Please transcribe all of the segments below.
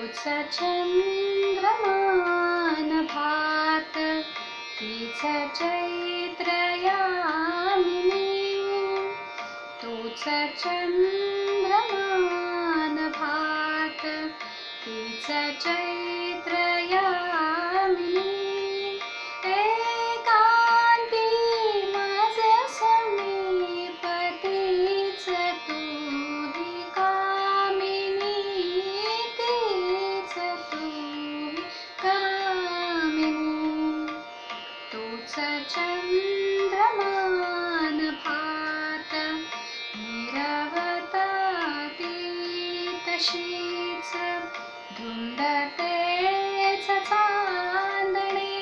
तोच चंद्रमान भात तीच चैत्र यामिनी तोच चंद्रमान भात तीच चैत्र यामिनी एकांती माझ समीप तीच तुही कामिनी तीच तुही कामिनी तोच चंद्रमान भात निरवता ती तशीच धुंद तेच चांदणे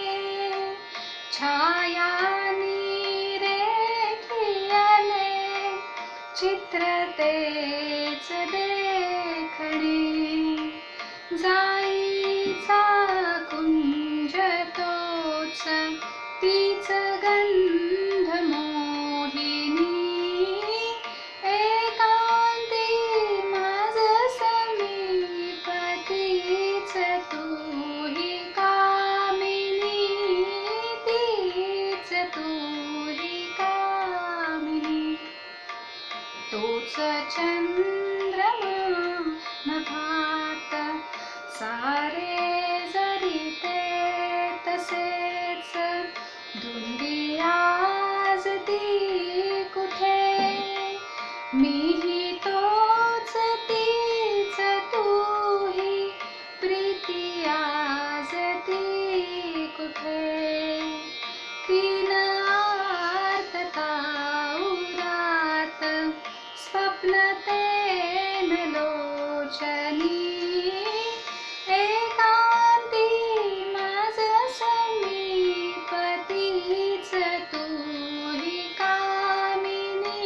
छाया निरेखियले चित्र तेच देखणे जाईचा कुंज तोच तीच गंध मोहिनी एकांती माझ समीप तीच तुही कामिनी तीच तुही कामिनी तोच चंद्रमान भात सारे जरी ते तसेच धुंदी आज ती कुठे मीही तोच तीच तुही प्रीती आज ती कुठे तीन आर्तता उरात स्वप्न तेन लोचनी एकांती माझ समीप तीच तुही कामिनी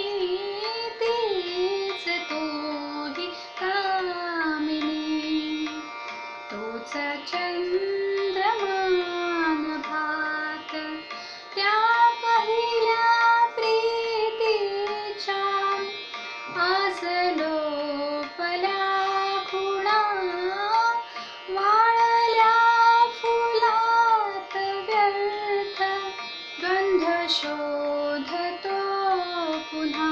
तीच तुही कामिनी तोच चंद्रमान भात त्या पहिल्या प्रीतीच्या आज लोपल्या खुणा वाळल्या फुलात व्यर्थ गंध शोधतो पुन्हा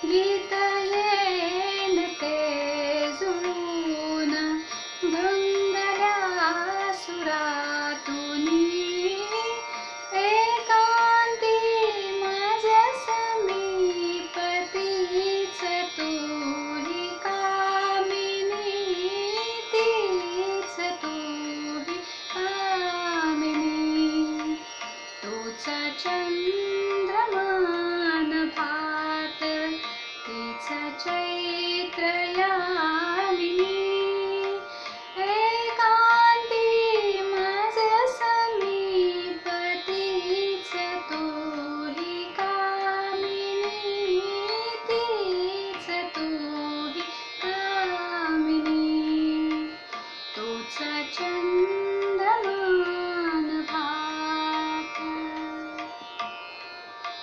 गीत येन ते जुळून भंगल्या सुरातुनी एकांती माझ समीप तीच तुही कामिनी तीच तुही कामिनी तोच चंद्रमान भात तीच चैत्र या